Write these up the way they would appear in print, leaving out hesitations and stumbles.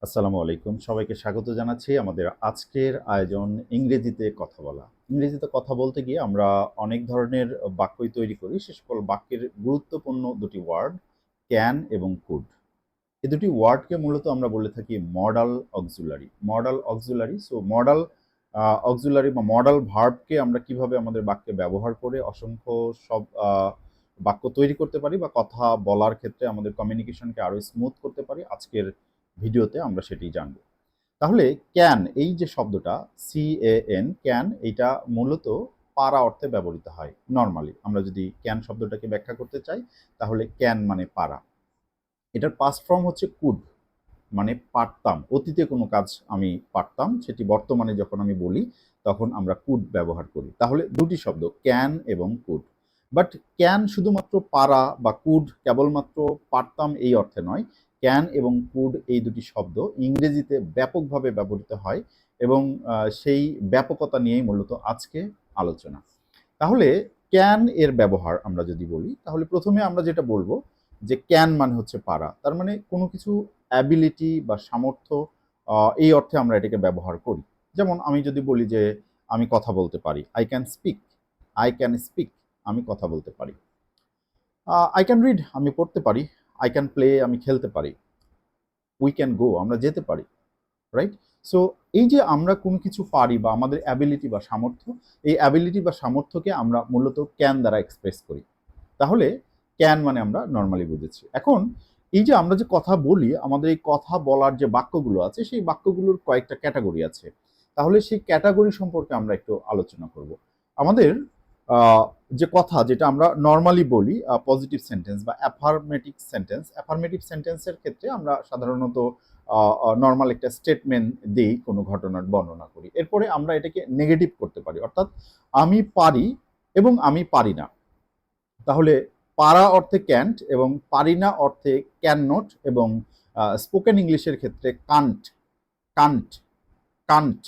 আসসালামু আলাইকুম, সবাইকে স্বাগত জানাচ্ছি আমাদের আজকের আয়োজন ইংরেজিতে কথা বলা। ইংরেজিতে কথা বলতে গিয়ে আমরা অনেক ধরনের বাক্যই তৈরি করি। সে সকল বাক্যের গুরুত্বপূর্ণ দুটি ওয়ার্ড ক্যান এবং কুড। এই দুটি ওয়ার্ডকে মূলত আমরা বলে থাকি modal auxiliary. Modal auxiliary, so modal auxiliary বা মডাল ভার্বকে আমরা কিভাবে আমাদের বাক্যে ব্যবহার করে অসংখ্য সব বাক্য তৈরি করতে পারি বা কথা বলার ক্ষেত্রে আমাদের কমিউনিকেশনকে আরো স্মুথ করতে পারি, আজকের ভিডিওতে আমরা সেটি জানব। তাহলে ক্যান, এই যে শব্দটা CAN, ক্যান, এইটা মূলত পারা অর্থে ব্যবহৃত হয় নর্মালি। আমরা যদি ক্যান শব্দটাকে ব্যাখ্যা করতে চাই তাহলে ক্যান মানে পারা। এটার পাস্ট ফর্ম হচ্ছে কুড, মানে পারতাম। অতীতে কোনো কাজ আমি পারতাম, সেটি বর্তমানে যখন আমি বলি তখন আমরা কুড ব্যবহার করি। তাহলে দুটি শব্দ ক্যান এবং কুড। বাট ক্যান শুধুমাত্র পারা বা কুড কেবলমাত্র পারতাম এই অর্থে নয়। ক্যান এবং কুড এই দুটি শব্দ ইংরেজিতে ব্যাপকভাবে ব্যবহৃত হয় এবং সেই ব্যাপকতা নিয়েই মূলত আজকে আলোচনা। তাহলে ক্যান এর ব্যবহার আমরা যদি বলি তাহলে প্রথমে আমরা যেটা বলবো যে ক্যান মানে হচ্ছে পারা, তার মানে কোনো কিছু অ্যাবিলিটি বা সামর্থ্য, এই অর্থে আমরা এটাকে ব্যবহার করি। যেমন আমি যদি বলি যে আমি কথা বলতে পারি, I can speak. I can speak, আমি কথা বলতে পারি। আই ক্যান রিড, আমি পড়তে পারি। আই ক্যান প্লে, আমি খেলতে পারি। উই ক্যান গো, আমরা যেতে পারি। রাইট? সো এই যে আমরা কোনো কিছু পারি বা আমাদের অ্যাবিলিটি বা সামর্থ্য, এই অ্যাবিলিটি বা সামর্থ্যকে আমরা মূলত ক্যান দ্বারা এক্সপ্রেস করি। তাহলে ক্যান মানে আমরা নর্মালি বুঝেছি। এখন এই যে আমরা যে কথা বলি, আমাদের এই কথা বলার যে বাক্যগুলো আছে সেই বাক্যগুলোর কয়েকটা ক্যাটাগরি আছে। তাহলে সেই ক্যাটাগরি সম্পর্কে আমরা একটু আলোচনা করব। আমাদের যে কথা যেটা আমরা নর্মালি বলি পজিটিভ সেন্টেন্স বা অ্যাফার্মেটিভ সেন্টেন্স, অ্যাফার্মেটিভ সেন্টেন্সের ক্ষেত্রে আমরা সাধারণত নর্মাল একটা স্টেটমেন্ট দিই, কোনো ঘটনার বর্ণনা করি। এরপরে আমরা এটাকে নেগেটিভ করতে পারি, অর্থাৎ আমি পারি এবং আমি পারি না। তাহলে পারা অর্থে ক্যান্ট এবং পারি না অর্থে ক্যান নট, এবং স্পোকেন ইংলিশের ক্ষেত্রে can't. Can't, can't,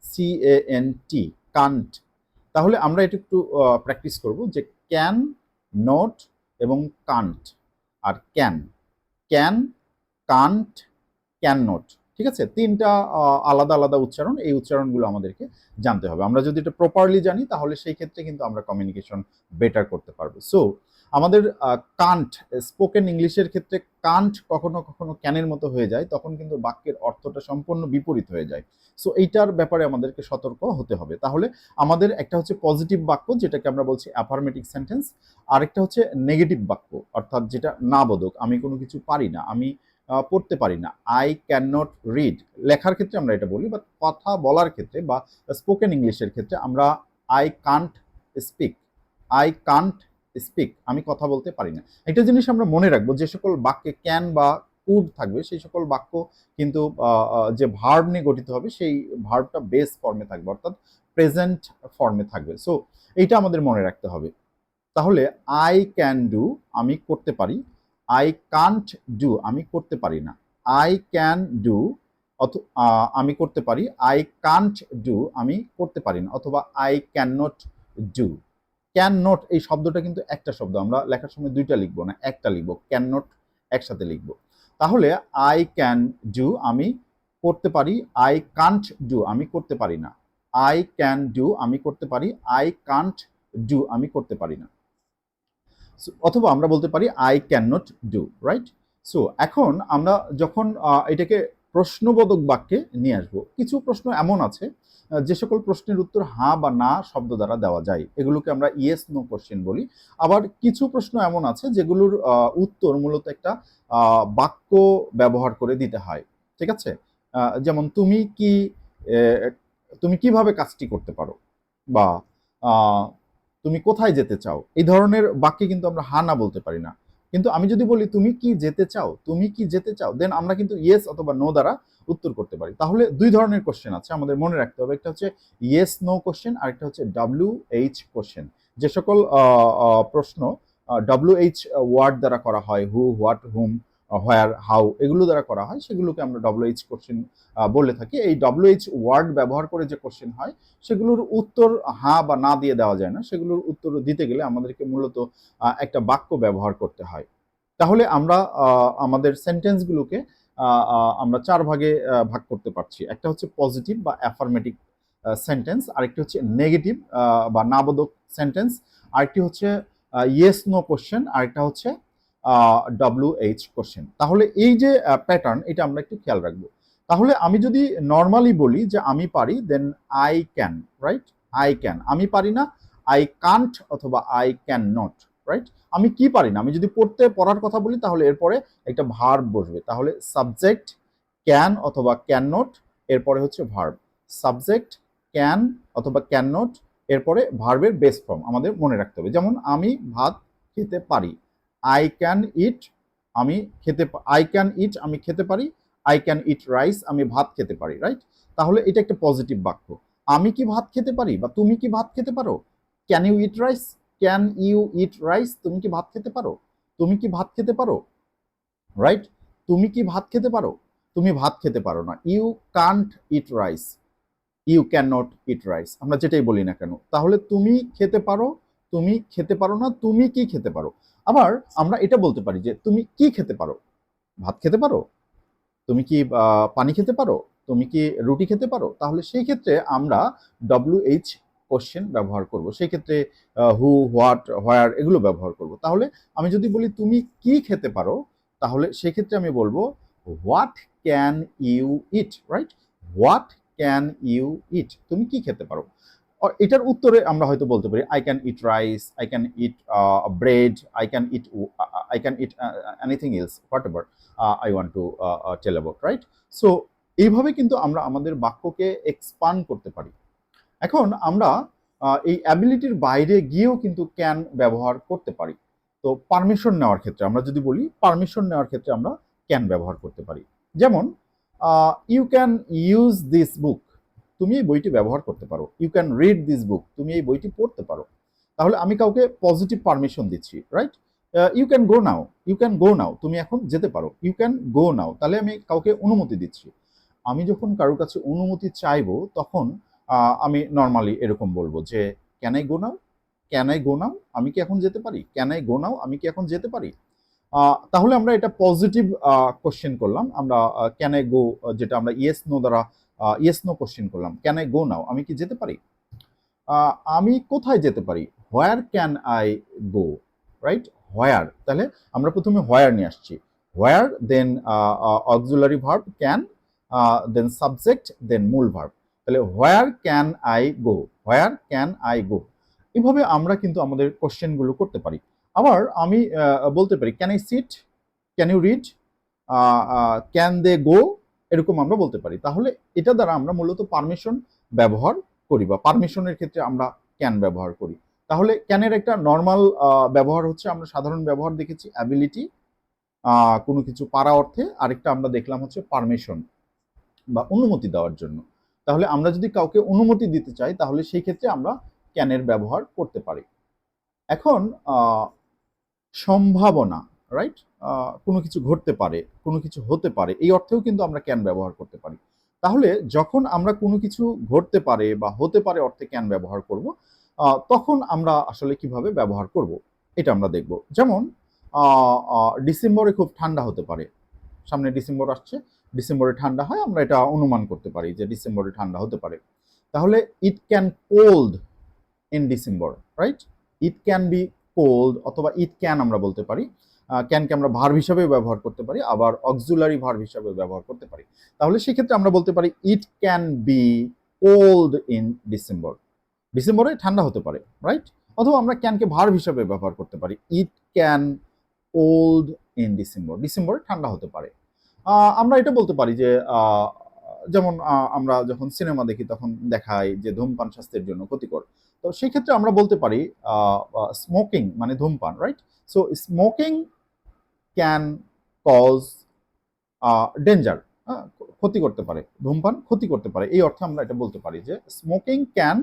CANT, can't. তাহলে আমরা এটা একটু প্র্যাকটিস করব যে ক্যান, নট এবং কান্ট। আর can, can, can't, can not. ঠিক আছে, তিনটা আলাদা আলাদা উচ্চারণ। এই উচ্চারণগুলো আমাদেরকে জানতে হবে। আমরা যদি এটা প্রপারলি জানি তাহলে সেই ক্ষেত্রে কিন্তু আমরা কমিউনিকেশন বেটার করতে পারবো। সো আমাদের কান্ট, স্পোকেন ইংলিশের ক্ষেত্রে কান্ট কখনো কখনো ক্যানের মতো হয়ে যায়, তখন কিন্তু বাক্যের অর্থটা সম্পূর্ণ বিপরীত হয়ে যায়। সো এইটার ব্যাপারে আমাদেরকে সতর্ক হতে হবে। তাহলে আমাদের একটা হচ্ছে পজিটিভ বাক্য, যেটাকে আমরা বলছি অ্যাফার্মেটিভ সেন্টেন্স। আরেকটা হচ্ছে নেগেটিভ বাক্য, অর্থাৎ যেটা না বোধক, আমি কোনো কিছু পারি না, আমি পড়তে পারি না। আই ক্যান নট রিড, লেখার ক্ষেত্রে আমরা এটা বলি, বাট কথা বলার ক্ষেত্রে বা স্পোকেন ইংলিশের ক্ষেত্রে আমরা I can't speak. I can't speak, আমি কথা বলতে পারি না। একটা জিনিস আমরা মনে রাখবো, যে সকল বাক্যে ক্যান বা কুড থাকবে সেই সকল বাক্য কিন্তু যে ভার্ব নিয়ে গঠিত হবে সেই ভার্বটা বেস ফর্মে থাকবে, অর্থাৎ প্রেজেন্ট ফর্মে থাকবে। সো এইটা আমাদের মনে রাখতে হবে। তাহলে আই ক্যান ডু, আমি করতে পারি। আই কান্ট ডু, আমি করতে পারি না। আই ক্যান ডু, আমি করতে পারি। আই কান্ট ডু, আমি করতে পারি না। অথবা I can not do. Can not এই শব্দটা কিন্তু একটা শব্দ, আমরা লেখার সময় দুইটা লিখবো না, একটা লিখবো। ক্যান নট একসাথে লিখবো। তাহলে আই ক্যান ডু, আমি করতে পারি। আই কান্ট ডু, আমি করতে পারি না। আই ক্যান ডু, আমি করতে পারি। আই কান্ট ডু, আমি করতে পারি না। অথবা আমরা বলতে পারি I can not do. Right? So এখন আমরা যখন এটাকে প্রশ্নবোধক বাক্যে নিয়ে আসবো, কিছু প্রশ্ন এমন আছে যে সকল প্রশ্নের উত্তর হ্যাঁ বা না শব্দ দ্বারা দেওয়া যায়, এগুলোকে আমরা ইয়েস নো কোশ্চেন বলি। আবার কিছু প্রশ্ন এমন আছে যেগুলোর উত্তর মূলত একটা বাক্য ব্যবহার করে দিতে হয়। ঠিক আছে? যেমন তুমি কিভাবে কাজটি করতে পারো, বা তুমি কোথায় যেতে চাও, এই ধরনের বাক্যে কিন্তু আমরা হা না বলতে পারি না। কিন্তু আমি যদি বলি তুমি কি যেতে চাও, তুমি কি যেতে চাও, দেন আমরা কিন্তু ইয়েস অথবা নো দ্বারা উত্তর করতে পারি। তাহলে দুই ধরনের কোশ্চেন আছে, আমাদের মনে রাখতে হবে। একটা হচ্ছে ইয়েস নো কোশ্চেন, আর একটা হচ্ছে WH কোশ্চেন। যে সকল প্রশ্ন WH ওয়ার্ড দ্বারা করা হয়, হু, হোয়াট, হুম, হোয়ার, হাউ, এগুলো দ্বারা করা হয়, সেগুলোকে আমরা WH কোশ্চেন বলে থাকি। এই WH ওয়ার্ড ব্যবহার করে যে কোশ্চেন হয় সেগুলোর উত্তর হ্যাঁ বা না দিয়ে দেওয়া যায় না, সেগুলোর উত্তর দিতে গেলে আমাদেরকে মূলত একটা বাক্য ব্যবহার করতে হয়। তাহলে আমরা আমাদের সেন্টেন্সগুলোকে আমরা 4 ভাগে ভাগ করতে পারছি। একটা হচ্ছে পজিটিভ বা অ্যাফার্মেটিভ সেন্টেন্স, আরেকটি হচ্ছে নেগেটিভ বা নাবোধক সেন্টেন্স, আরেকটি হচ্ছে ইয়েস নো কোশ্চেন, আরেকটা হচ্ছে WH কোশ্চেন। তাহলে এই যে প্যাটার্ন, এটা আমরা একটু খেয়াল রাখবো। তাহলে আমি যদি নর্মালি বলি যে আমি পারি, then I can, right? I can. আমি পারি না, আই কান্ট অথবা আই ক্যান নট, রাইট? আমি কি পারি না, আমি যদি পড়ার কথা বলি তাহলে এরপরে একটা ভার্ব বসবে। তাহলে সাবজেক্ট ক্যান অথবা ক্যান নট, এরপরে হচ্ছে ভার্ব। সাবজেক্ট ক্যান অথবা ক্যান নট, এরপরে ভার্বের বেস ফর্ম আমাদের মনে রাখতে হবে। যেমন আমি ভাত খেতে পারি, আই ক্যান ইট, আমি আই ক্যান ইট, আমি খেতে পারি। আই ক্যান ইট রাইস, আমি ভাত খেতে পারি, রাইট? তাহলে এটা একটা পজিটিভ বাক্য। আমি কি ভাত খেতে পারি বা তুমি কি ভাত খেতে পারো? Can you eat rice? Can you eat rice? তুমি কি ভাত খেতে পারো? তুমি কি ভাত খেতে পারো, রাইট? তুমি কি ভাত খেতে পারো? তুমি ভাত খেতে পারো না। You can't eat rice, you can not eat rice, আমরা যেটাই বলি না কেন। তাহলে তুমি খেতে পারো, তুমি খেতে পারো না, তুমি কি খেতে পারো। আবার আমরা এটা বলতে পারি যে তুমি কি খেতে পারো? ভাত খেতে পারো? তুমি কি পানি খেতে পারো? তুমি কি রুটি খেতে পারো? তাহলে সেই ক্ষেত্রে আমরা WH কোশ্চেন ব্যবহার করব। সেই ক্ষেত্রে হু, হোয়াট, হোয়ার এগুলো ব্যবহার করব। তাহলে আমি যদি বলি তুমি কি খেতে পারো, তাহলে সেক্ষেত্রে আমি বলবো what can you eat, right? What can you eat? তুমি কি খেতে পারো? এটার উত্তরে আমরা হয়তো বলতে পারি I can eat rice, I can eat bread, I can eat anything else, whatever I want to tell about, right? So এইভাবে কিন্তু আমরা আমাদের বাক্যকে এক্সপান্ড করতে পারি। এখন আমরা এই অ্যাবিলিটির বাইরে গিয়েও কিন্তু ক্যান ব্যবহার করতে পারি। তো পারমিশন নেওয়ার ক্ষেত্রে আমরা যদি বলি, পারমিশন নেওয়ার ক্ষেত্রে আমরা ক্যান ব্যবহার করতে পারি। যেমন you can use this book, তুমি এই বইটি ব্যবহার করতে পারো। You can read this book, তুমি এই বইটি পড়তে পারো। তাহলে আমি কাউকে পজিটিভ পারমিশন দিচ্ছি, right? You can go now, you can go now, তুমি এখন যেতে পারো। ইউ ক্যান গো নাও, তাহলে আমি কাউকে অনুমতি দিচ্ছি। আমি যখন কারোর কাছে অনুমতি চাইবো তখন আমি নর্মালি এরকম বলবো যে can I go now, can I go now, আমি কি এখন যেতে পারি? ক্যান আই গো নাও, আমি কি এখন যেতে পারি? তাহলে আমরা এটা পজিটিভ কোশ্চেন করলাম। আমরা ক্যান আই গো, যেটা আমরা ইয়েস নো দ্বারা ইয়েস নো কোশ্চেন করলাম। ক্যান আই গো নাও, আমি কি যেতে পারি? আমি কোথায় যেতে পারি? Where can I go, right? Where, তাহলে আমরা প্রথমে হোয়ার নিয়ে আসছি। Where, then auxiliary verb can, then subject, then মূল ভার্ব। তাহলে where can I go, where can I go. এভাবে আমরা কিন্তু আমাদের কোশ্চেনগুলো করতে পারি। আবার আমি বলতে পারি can I sit, can you read, can they go, এরকম আমরা বলতে পারি। তাহলে এটা দ্বারা আমরা মূলত পারমিশন ব্যবহার করি বা পারমিশনের ক্ষেত্রে আমরা ক্যান ব্যবহার করি। তাহলে ক্যানের একটা নর্মাল ব্যবহার হচ্ছে, আমরা সাধারণ ব্যবহার দেখেছি অ্যাবিলিটি, কোনো কিছু পারা অর্থে। আরেকটা আমরা দেখলাম হচ্ছে পারমিশন বা অনুমতি দেওয়ার জন্য। তাহলে আমরা যদি কাউকে অনুমতি দিতে চাই তাহলে সেই ক্ষেত্রে আমরা ক্যানের ব্যবহার করতে পারি। এখন সম্ভাবনা, রাইট? কোনো কিছু ঘটতে পারে, কোনো কিছু হতে পারে, এই অর্থেও কিন্তু আমরা ক্যান ব্যবহার করতে পারি। তাহলে যখন আমরা কোনো কিছু ঘটতে পারে বা হতে পারে অর্থে ক্যান ব্যবহার করব, তখন আমরা আসলে কিভাবে ব্যবহার করব এটা আমরা দেখব। যেমন ডিসেম্বরে খুব ঠান্ডা হতে পারে, সামনে ডিসেম্বর আসছে, ডিসেম্বরে ঠান্ডা হয়, আমরা এটা অনুমান করতে পারি যে ডিসেম্বরে ঠান্ডা হতে পারে। তাহলে it can cold in December, right? It can be cold অথবা ইট ক্যান আমরা বলতে পারি। ক্যানকে আমরা ভার্ব হিসাবে ব্যবহার করতে পারি, আবার অক্সিলারি ভার্ব হিসাবে ব্যবহার করতে পারি। তাহলে সেক্ষেত্রে আমরা বলতে পারি it can be cold in December, ডিসেম্বরে ঠান্ডা হতে পারে, রাইট? অথবা আমরা ক্যানকে ভার্ব হিসাবে ব্যবহার করতে পারি, it can cold in December, ডিসেম্বরে ঠান্ডা হতে পারে। আমরা এটা বলতে পারি যে যেমন আমরা যখন সিনেমা দেখি তখন দেখায় যে ধূমপান স্বাস্থ্যের জন্য ক্ষতিকর। তো সেই ক্ষেত্রে আমরা বলতে পারি স্মোকিং মানে ধূমপান, right? So smoking can cause danger, ক্ষতি করতে পারে, ধূমপান ক্ষতি করতে পারে, এই অর্থে আমরা এটা বলতে পারি যে স্মোকিং ক্যান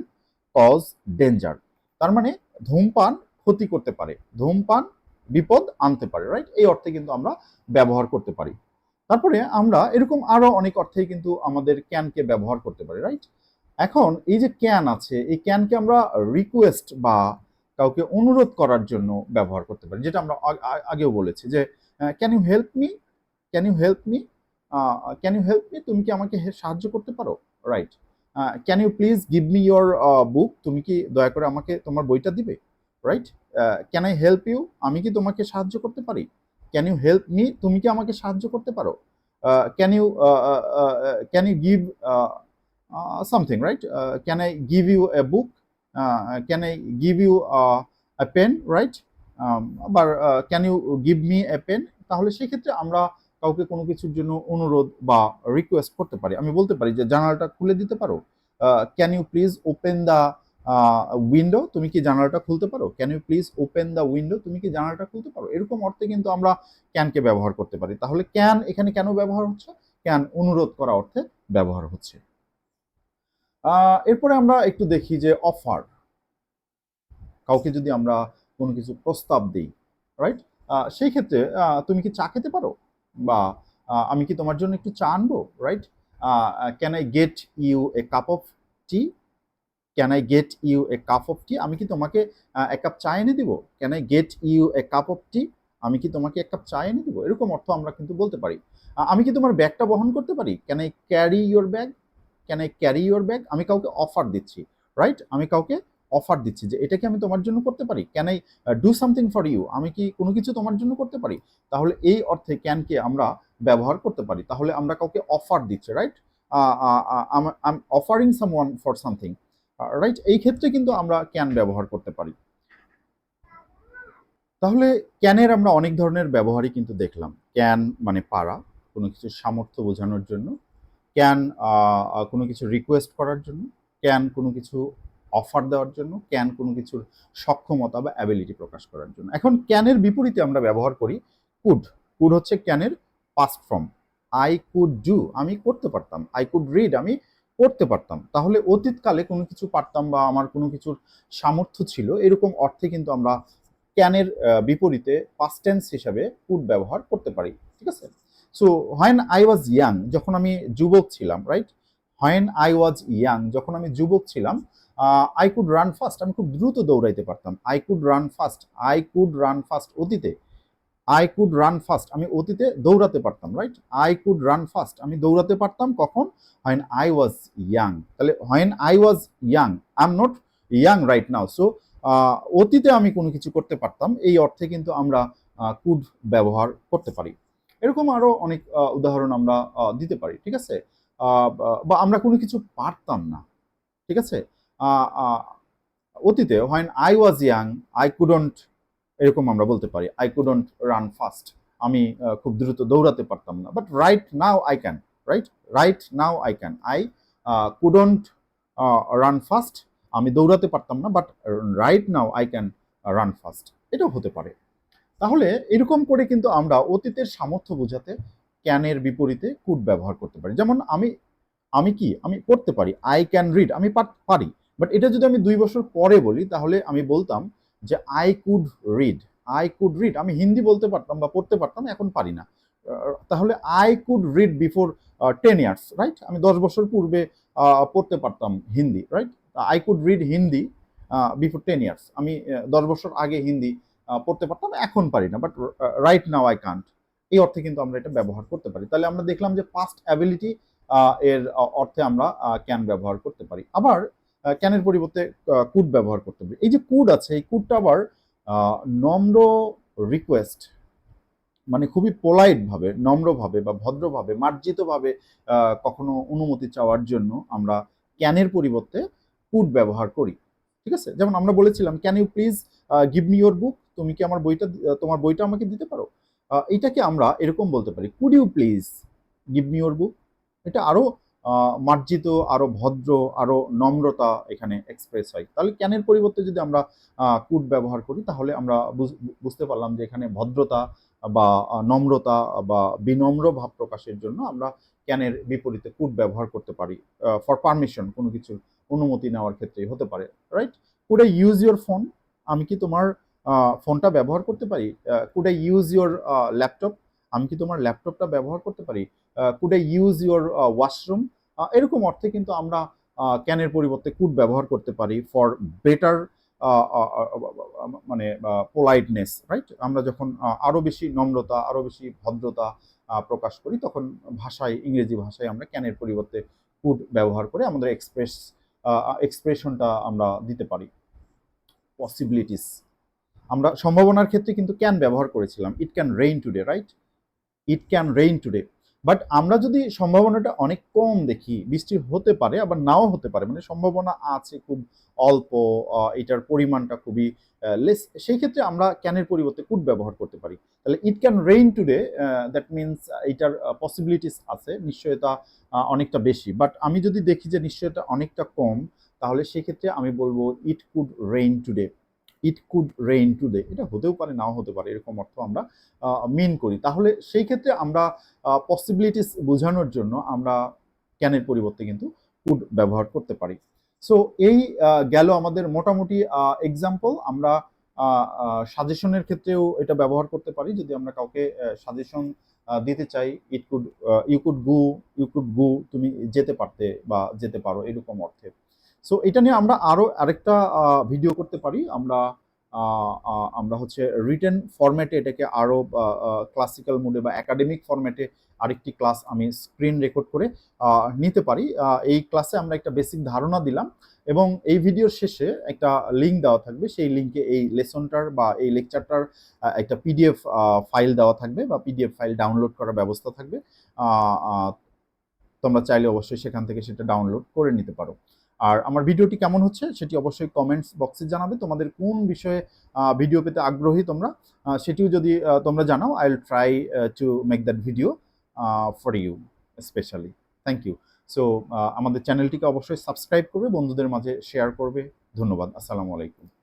কজ ডেঞ্জার। তার মানে ধূমপান ক্ষতি করতে পারে, ধূমপান বিপদ আনতে পারে, রাইট? এই অর্থে কিন্তু আমরা ব্যবহার করতে পারি। তারপরে আমরা এরকম আরো অনেক অর্থেই কিন্তু আমাদের ক্যানকে ব্যবহার করতে পারি, রাইট? এখন এই যে ক্যান আছে, এই ক্যানকে আমরা রিকোয়েস্ট বা কাউকে অনুরোধ করার জন্য ব্যবহার করতে পারি, যেটা আমরা আগেও বলেছি যে can you help me, can you help me, can you help me, তুমি কি আমাকে সাহায্য করতে পারো, right. Can you please give me your book, তুমি কি দয়া করে আমাকে তোমার বইটা দিবে, right. Can I help you, আমি কি তোমাকে সাহায্য করতে পারি। ক্যান ইউ হেল্প মি, তুমি কি আমাকে সাহায্য করতে পারো। Can you give something, right. Can I give you a book, can I give you a pen, right. বা can you give me a pen, তাহলে সেক্ষেত্রে আমরা কাউকে কোনো কিছুর জন্য অনুরোধ বা রিকোয়েস্ট করতে পারি। আমি বলতে পারি যে জানালাটা খুলে দিতে পারো, can you please open the window, তুমি কি জানালাটা খুলতে পারো। Can you please open the window, তুমি কি জানালাটা খুলতে পারো। এরকম অর্থে কিন্তু আমরা ক্যানকে ব্যবহার করতে পারি। তাহলে ক্যান এখানে কেন ব্যবহার হচ্ছে, ক্যান অনুরোধ করা অর্থে ব্যবহার হচ্ছে। এরপরে আমরা একটু দেখি যে অফার, কাউকে যদি আমরা কোনো কিছু প্রস্তাব দিই, রাইট, সেই ক্ষেত্রে তুমি কি চা খেতে পারো, বা আমি কি তোমার জন্য একটু চা আনবো, right. Can I get you a cup of tea, can I get you a cup of tea, আমি কি তোমাকে এক কাপ চা এনে দিব। Can I get you a cup of tea, আমি কি তোমাকে এক কাপ চা এনে দিব। এরকম অর্থ আমরা কিন্তু বলতে পারি। আমি কি তোমার ব্যাগটা বহন করতে পারি, can I carry your bag, can I carry your bag, আমি কাউকে অফার দিচ্ছি, রাইট, আমি কাউকে অফার দিচ্ছি যে এটা কি আমি তোমার জন্য করতে পারি। Can I do something for you, আমি কি কোনো কিছু তোমার জন্য করতে পারি। তাহলে এই অর্থে ক্যানকে আমরা ব্যবহার করতে পারি। তাহলে আমরা কাউকে অফার দিচ্ছি, right, I am offering someone for something, right. এই ক্ষেত্রে কিন্তু আমরা ক্যান ব্যবহার করতে পারি। তাহলে ক্যানের আমরা অনেক ধরনের ব্যবহারই কিন্তু দেখলাম। ক্যান মানে পারা, কোনো কিছুর সামর্থ্য বোঝানোর জন্য। ক্যান কোনো কিছু রিকোয়েস্ট করার জন্য। ক্যান কোনো কিছু অফার দেওয়ার জন্য। ক্যান কোনো কিছুর সক্ষমতা বা অ্যাবিলিটি প্রকাশ করার জন্য। এখন ক্যানের বিপরীতে আমরা ব্যবহার করি কুড। কুড হচ্ছে ক্যানের past form. I could do, আমি করতে পারতাম। আই কুড রিড, আমি পড়তে পারতাম। তাহলে অতীতকালে কোনো কিছু পারতাম বা আমার কোনো কিছুর সামর্থ্য ছিল, এরকম অর্থে কিন্তু আমরা ক্যানের বিপরীতে পাস্ট টেন্স হিসাবে কুড ব্যবহার করতে পারি, ঠিক আছে। So when I was young, যখন আমি যুবক ছিলাম, right. When I was young, যখন আমি যুবক ছিলাম, আই কুড রান ফাস্ট, আমি খুব দ্রুত দৌড়াইতে পারতাম। I could run fast, I could run fast অতীতে। আই কুড রান ফাস্ট, আমি অতীতে দৌড়াতে পারতাম, right. I could run fast, আমি দৌড়াতে পারতাম কখন, হোয়েন আই ওয়াজ ইয়াং। তাহলে when I was young, I am not young right now. So অতীতে আমি কোনো কিছু করতে পারতাম, এই অর্থে কিন্তু আমরা কুড ব্যবহার করতে পারি। এরকম আরো অনেক উদাহরণ আমরা দিতে পারি, ঠিক আছে। বা আমরা কোনো কিছু পারতাম না, ঠিক আছে। অতীতে when I was young I couldn't, এরকম আমরা বলতে পারি আই কুডন্ট রান ফাস্ট, আমি খুব দ্রুত দৌড়াতে পারতাম না। But right now I can, right, right now I can. I couldn't run fast, আমি দৌড়াতে পারতাম না, but right now I can run fast, এটাও হতে পারে। তাহলে এরকম করে কিন্তু আমরা অতীতের সামর্থ্য বোঝাতে ক্যানের বিপরীতে কুড ব্যবহার করতে পারি। যেমন আমি আমি কি আমি পড়তে পারি, আই ক্যান রিড, আমি পারি। বাট এটা যদি আমি 2 বছর পরে বলি, তাহলে আমি বলতাম যে I could read, I could read, আমি হিন্দি বলতে পারতাম বা পড়তে পারতাম, এখন পারি না। তাহলে I could read before 10 years, right, আমি 10 বছর পূর্বে পড়তে পারতাম Hindi, right. I could read Hindi before 10 years, আমি 10 বছর আগে হিন্দি পড়তে পারতাম, এখন পারি না। But right now I can't, এই অর্থে কিন্তু আমরা এটা ব্যবহার করতে পারি। তাহলে আমরা দেখলাম যে পাস্ট অ্যাবিলিটি এর অর্থে আমরা ক্যান ব্যবহার করতে পারি। আবার ক্যানের পরিবর্তে কুড ব্যবহার করতে পারি। এই যে কুড আছে, এই কুডটা আবার নম্র রিকোয়েস্ট, মানে খুবই পোলাইট ভাবে, নম্রভাবে বা ভদ্রভাবে, মার্জিতভাবে কখনো অনুমতি চাওয়ার জন্য আমরা ক্যানের পরিবর্তে কুড ব্যবহার করি, ঠিক আছে। যেমন আমরা বলেছিলাম can you please give me your book, তুমি কি আমার বইটা, তোমার বইটা আমাকে দিতে পারো। এটাকে আমরা এরকম বলতে পারি, could you please give me your book. এটা আরো মার্জিত, আরো ভদ্র, আরো নম্রতা এখানে এক্সপ্রেস হয়। তাহলে ক্যানের পরিবর্তে যদি আমরা কুড ব্যবহার করি, তাহলে আমরা বুঝতে পারলাম যে এখানে ভদ্রতা বা নম্রতা বা বিনম্র ভাব প্রকাশের জন্য আমরা ক্যানের বিপরীতে কুড ব্যবহার করতে পারি। ফর পারমিশন, কোনো কিছু অনুমতি নেওয়ার ক্ষেত্রে হতে পারে, right. Could I use your phone, আমি কি তোমার ফোনটা ব্যবহার করতে পারি। Could I use your laptop, আমি কি তোমার ল্যাপটপটা ব্যবহার করতে পারি। Could I use your washroom, এরকম অর্থে কিন্তু আমরা ক্যানের পরিবর্তে কুড ব্যবহার করতে পারি ফর বেটার মানে পোলাইটনেস, রাইট। আমরা যখন আরো বেশি নম্রতা, আরো বেশি ভদ্রতা, প্রকাশ করি, তখন ভাষায়, ইংরেজি ভাষায় আমরা ক্যানের পরিবর্তে কুড ব্যবহার করে আমাদের এক্সপ্রেশনটা আমরা দিতে পারি। পসিবিলিটিস, আমরা সম্ভাবনার ক্ষেত্রে কিন্তু ক্যান ব্যবহার করেছিলাম, it can rain today, right? It can rain today. But আমরা যদি সম্ভাবনাটা অনেক কম দেখি, বৃষ্টি হতে পারে আবার নাও হতে পারে, মানে সম্ভাবনা আছে খুব অল্প, এটার পরিমাণটা খুবই লেস, সেই ক্ষেত্রে আমরা ক্যানের পরিবর্তে কুড ব্যবহার করতে পারি। তাহলে it can rain today, that means এটার পসিবিলিটিস আছে, নিশ্চয়তা অনেকটা বেশি। বাট আমি যদি দেখি যে নিশ্চয়তা অনেকটা কম, তাহলে সেক্ষেত্রে আমি বলবো it could rain today. It could rain today, এটা হতেও পারে নাও হতে পারে, এরকম অর্থ আমরা মিন করি। তাহলে সেই ক্ষেত্রে আমরা পসিবিলিটিস বোঝানোর জন্য আমরা ক্যানের পরিবর্তে কিন্তু কুড ব্যবহার করতে পারি। সো এই গেল আমাদের মোটামুটি এক্সাম্পল। আমরা সাজেশনের ক্ষেত্রেও এটা ব্যবহার করতে পারি, যদি আমরা কাউকে সাজেশন দিতে চাই, it could, you could go, তুমি যেতে পারতে বা যেতে পারো, এরকম অর্থে। সো এটা নিয়ে আমরা আরেকটা ভিডিও করতে পারি। আমরা হচ্ছে রিটেন ফরম্যাটে এটাকে আরো ক্লাসিক্যাল মোডে বা একাডেমিক ফরম্যাটে আরেকটি ক্লাস আমি স্ক্রিন রেকর্ড করে নিতে পারি। এই ক্লাসে আমরা একটা বেসিক ধারণা দিলাম এবং এই ভিডিওর শেষে একটা লিঙ্ক দেওয়া থাকবে, সেই লিঙ্কে এই লেসনটার বা এই লেকচারটার একটা পিডিএফ ফাইল দেওয়া থাকবে বা পিডিএফ ফাইল ডাউনলোড করার ব্যবস্থা থাকবে। তোমরা চাইলে অবশ্যই সেখান থেকে সেটা ডাউনলোড করে নিতে পারো। আর আমার ভিডিওটি কেমন হচ্ছে সেটি অবশ্যই কমেন্টস বক্সে জানাবে। তোমাদের কোন বিষয়ে ভিডিও পেতে আগ্রহী তোমরা, সেটিও যদি তোমরা জানাও, I will try to make that video for you specially. Thank you. So আমাদের চ্যানেলটিকে অবশ্যই সাবস্ক্রাইব করবে, বন্ধুদের মাঝে শেয়ার করবে। ধন্যবাদ। আসসালামু আলাইকুম।